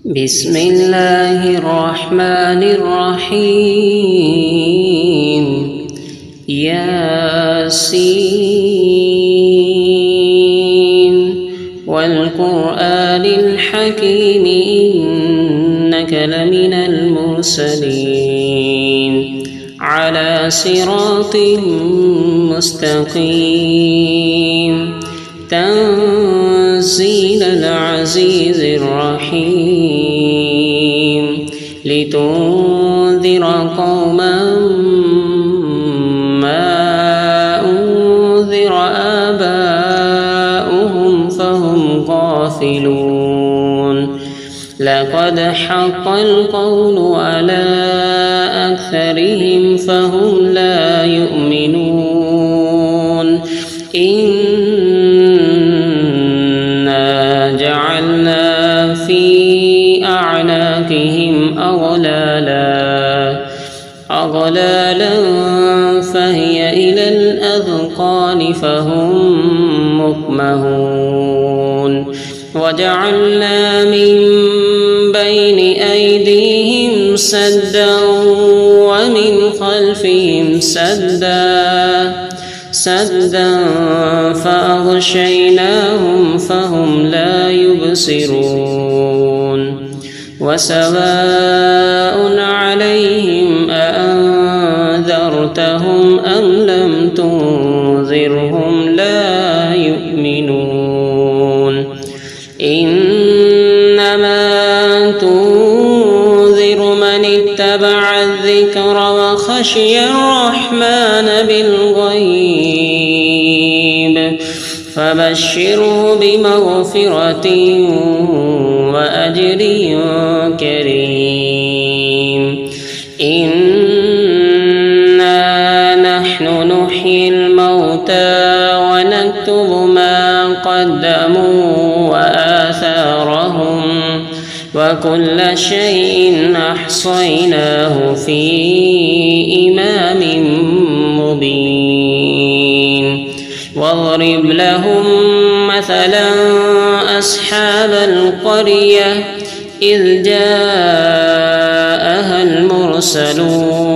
بسم الله الرحمن الرحيم ياسين والقرآن الحكيم إنك لمن المرسلين على صراط مستقيم تنزيل العزيز الرحيم لتنذر قوما ما أنذر آباؤهم فهم غافلون لقد حق القول على أكثرهم فهم لا يؤمنون إنا جعلنا في أعناقهم أغلالا فهي إلى الأذقان فهم مقمحون وجعلنا من بين أيديهم سدا ومن خلفهم سدا فأغشيناهم فهم لا يبصرون وسواء عليهم أأنذرتهم أم لم تنذرهم لا يؤمنون إنما تنذر من اتبع الذكر وخشي الرحمن بالغيب فبشره بمغفرة وأجر كريم إنا نحن نحيي الموتى ونكتب ما قدموا وآثارهم وكل شيء أحصيناه في إمام مبين واضرب لهم مثلا أصحاب القرية إذ جاءها المرسلون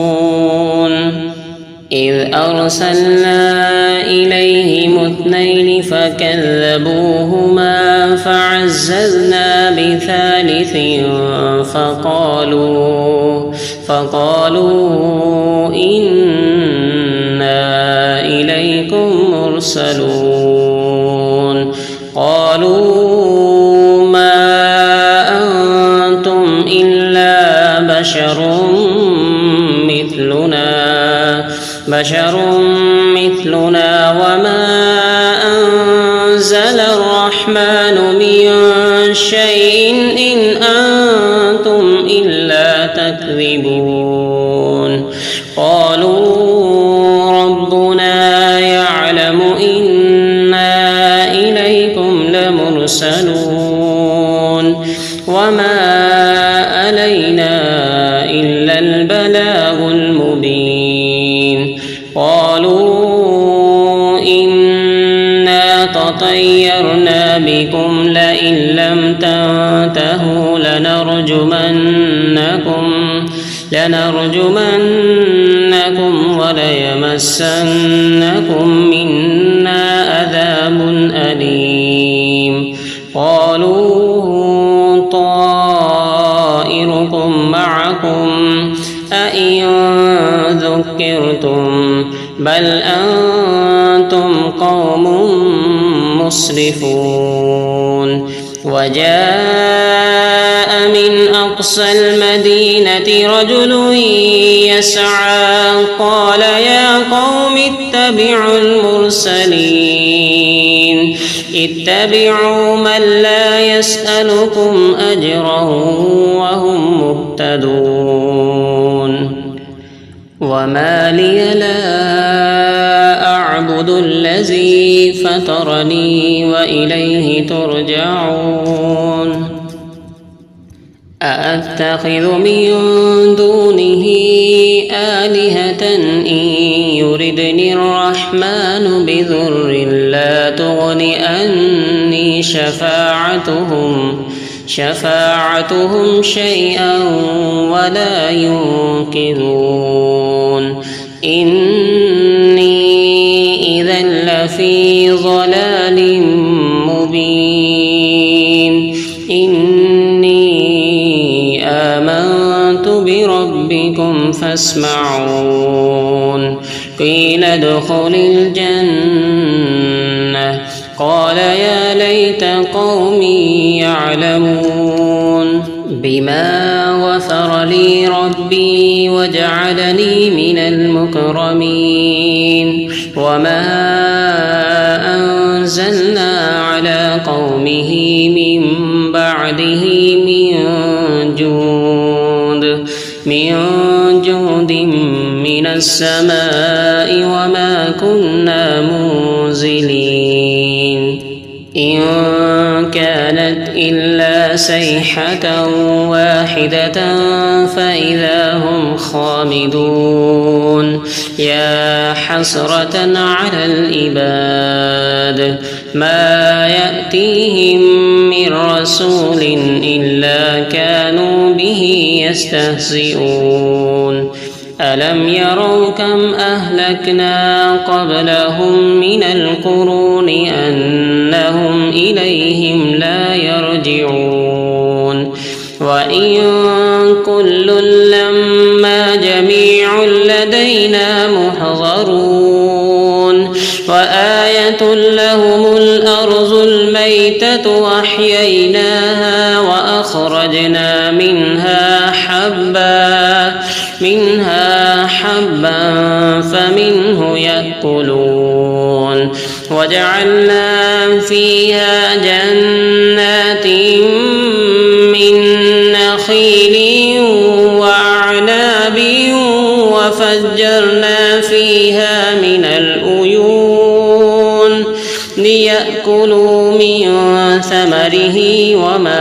إذ أرسلنا إليهم 2 فكذبوهما فعززنا بثالث فقالوا إنا إليكم مرسلون قالوا ما أنتم إلا بشر مثلنا وما أنزل الرحمن من شيء إن أنتم إلا تكذبون قالوا ربنا يعلم إنا إليكم لمرسلون وما علينا إلا البلاغ المبين قالوا إنا تطيرنا بكم لئن لم تنتهوا لنرجمنكم وليمسنكم منا عذاب أليم قالوا طائركم معكم أئن ذكرتم بل أنتم قوم مسرفون وجاء من أقصى المدينة رجل يسعى قال يا قوم اتبعوا المرسلين اتبعوا من لا يسألكم أجرا وهم مهتدون وما لي لا أعبد الذي فطرني وإليه ترجعون أأتخذ من دونه آلهة إن يردني الرحمن بضر لا تغن عني شفاعتهم شفاعتهم شيئا ولا ينقذون إني إذا لفي ضلال مبين إني آمنت بربكم فاسمعون قيل ادخل الجنة قال يا ليت قومي يعلمون بما غفر لي ربي وجعلني من المكرمين وما أنزلنا على قومه من بعده من جود من السماء وما كنا منزلين إن كانت إلا صيحة واحدة فإذا هم خامدون يا حسرة على العباد ما يأتيهم من رسول إلا كانوا به يستهزئون ألم يروا كم أهلكنا قبلهم من القرون أنهم إليهم لا يرجعون وإن كل لما جميع لدينا محضرون وآية لهم الأرض الميتة وأحييناها وأخرجنا منها حبا فمنه يأكلون وجعلنا فيها جنات من نخيل وأعناب وفجرنا فيها من العيون ليأكلوا من ثمره وما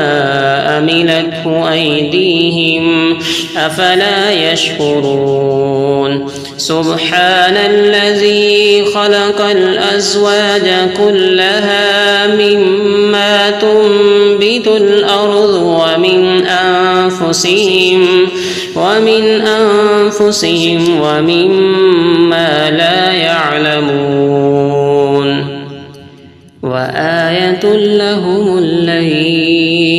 أملته أيديهم أفلا يشكرون سبحان الذي خلق الأزواج كلها مما تنبت الأرض ومن أنفسهم ومما لا يعلمون وآية لهم الليل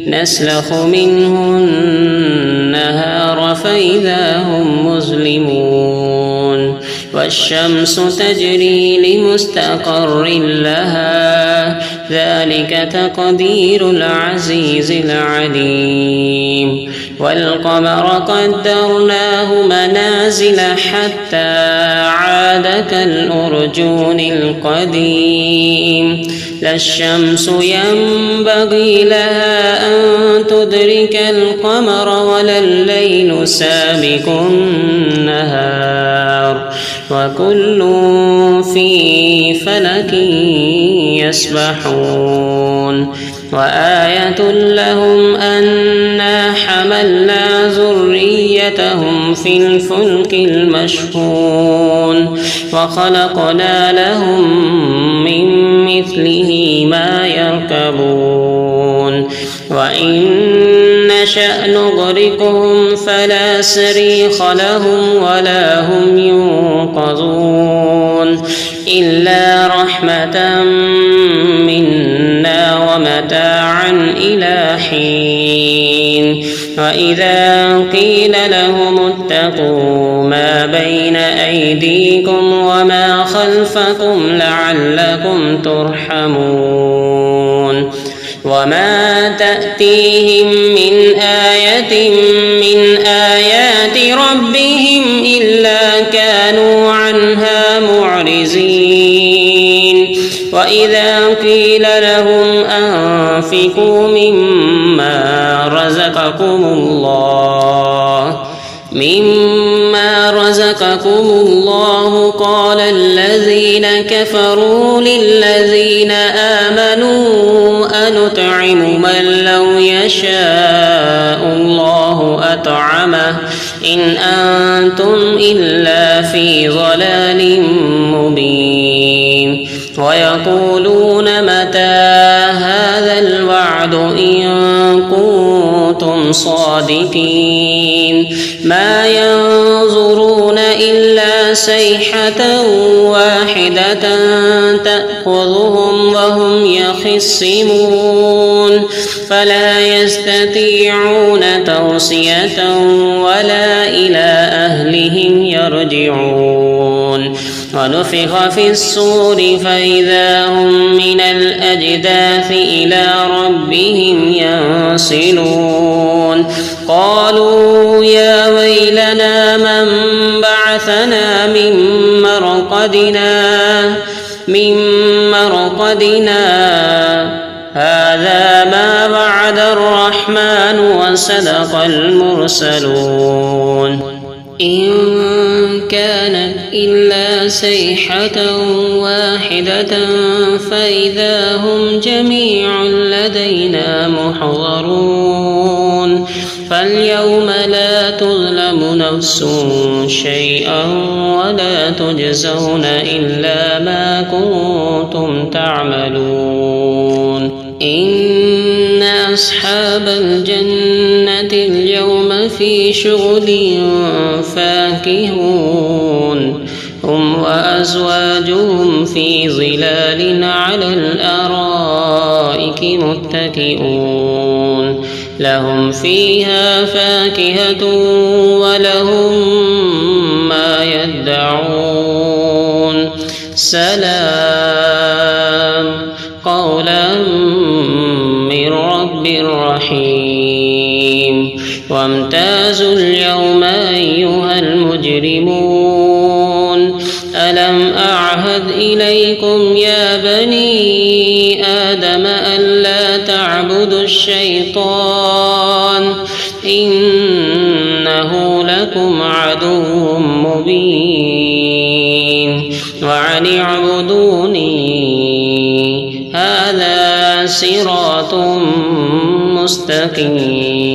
نسلخ منه النهار فإذا هم مظلمون والشمس تجري لمستقر لها ذلك تقدير العزيز العليم والقمر قدرناه منازل حتى عاد كالأرجون القديم لا الشمس ينبغي لها أن تدرك القمر ولا الليل سابق النهار وكل في فلك يسبحون وآية لهم أنا حملنا ذريتهم في الفلك المشحون وخلقنا لهم من مثله ما يركبون وإن نشأ نغرقهم فلا صريخ لهم ولا هم ينقذون إلا رحمة منا ومتاعا إلى حين وإذا قيل لهم اتقوا ما بين أيديكم وما خلفكم لعلكم ترحمون وما تأتيهم من آية من آيات ربهم إلا كانوا عنها معرضين وإذا قيل لهم أنفقوا مما رزقكم الله قال الذين كفروا للذين آمنوا أنطعم من لو يشاء الله أطعمه إن أنتم إلا في ضلال مبين ويقولون متى هذا الوعد بعد إن كنتم صادقين ما ينظرون إلا صيحة واحدة تأخذهم وهم يخصمون فلا يستطيعون توصية ولا إلى أهلهم يرجعون ونفخ في الصور فإذا هم من الأجداث إلى ربهم ينسلون قالوا يا ويلنا من بعثنا من مرقدنا هذا ما وعد الرحمن وصدق المرسلون إن كانت إلا صيحة واحدة فإذا هم جميع لدينا محضرون فاليوم لا تظلم نفس شيئا ولا تجزون إلا ما كنتم تعملون إن أصحاب الجنة اليوم في شغل فاكهون هم وأزواجهم في ظلال على الأرائك متكئون لهم فيها فاكهة ولهم ما يدعون سلام قولا من رب رحيم وامتازوا اليوم أيها المجرمون ألم أعهد إليكم يا بني آدم ألا تعبدوا الشيطان إنه لكم عدو مبين وأن اعبدوني هذا صراط مستقيم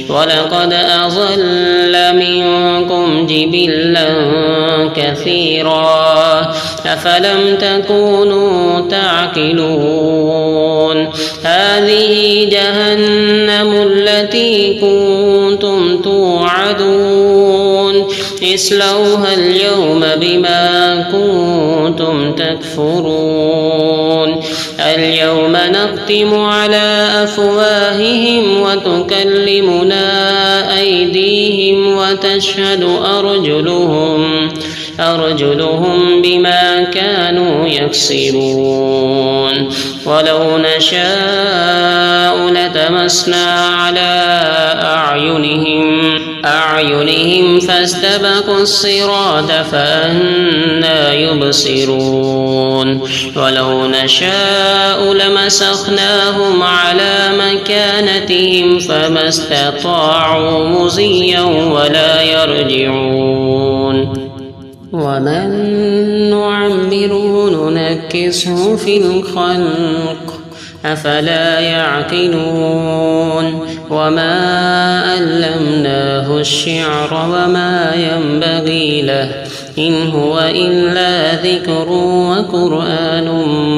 ولقد أضل منكم جبلا كثيرا أفلم تكونوا تعقلون هذه جهنم التي كنتم توعدون اصلوها اليوم بما كنتم تكفرون اليوم نختم على أفواههم وتكلمنا أيديهم وتشهد أرجلهم بما كانوا يكسبون ولو نشاء لتمسنا على أعينهم فاستبقوا الصراط فأنى يبصرون ولو نشاء لمسخناهم على مكانتهم فما استطاعوا مضيا ولا يرجعون ومن نعمره ننكسه في الخلق أفلا يعقلون وما علمناه الشعر وما ينبغي له إن هو إلا ذكر وقرآن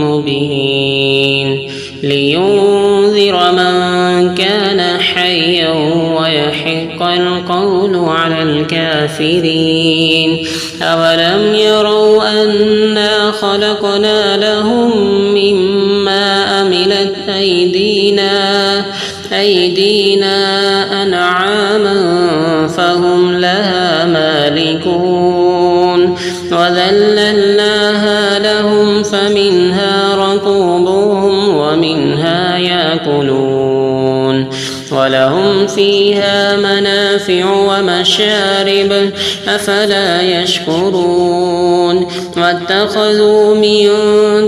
مبين لينذر من كان حيا ويحق القول على الكافرين أولم يروا أنا خلقنا لهم مما عملت أيدينا أنعاما فهم لها مالكون وذللناها لهم فمنها ركوبهم ومنها يأكلون ولهم فيها منافع ومشارب أفلا يشكرون واتخذوا من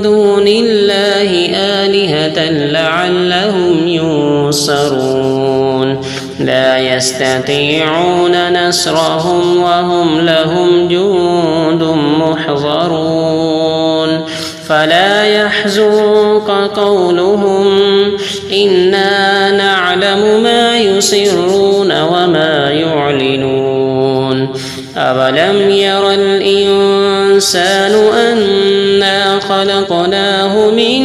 دون الله آلهة لعلهم ينصرون لا يستطيعون نصرهم وهم لهم جند محضرون فلا يحزنك قولهم إنا نعلم ما يسرون وما يعلنون أولم ير الإنسان أنا خلقناه من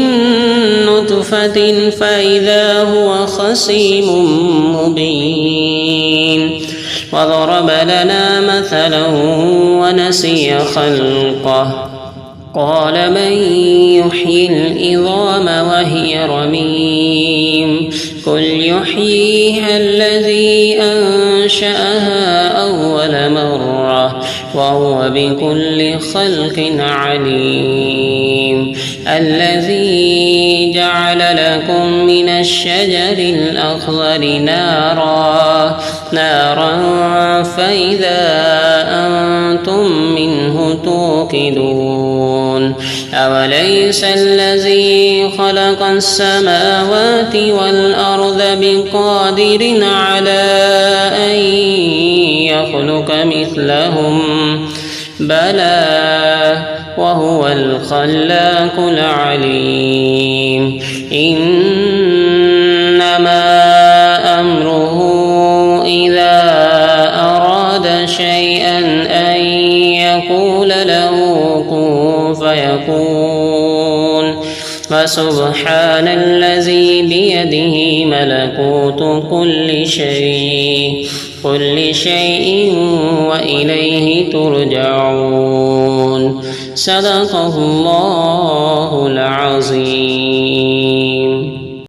نطفة نطفة فإذا هو خصيم مبين وضرب لنا مثلا ونسي خلقه قال من يحيي العظام وهي رميم قل يحييها الذي أنشأها أول مرة وهو بكل خلق عليم الذي جعل لكم من الشجر الأخضر نارا فإذا أنتم منه توقدون أوليس الذي خلق السماوات والأرض بقادر على أن يخلق مثلهم بلى وهو الخلاق العليم إنما أمره إذا أراد شيئا أن يقول له كن فيكون فسبحان الذي بيده ملكوت كل شيء وإليه ترجعون صدق الله العظيم.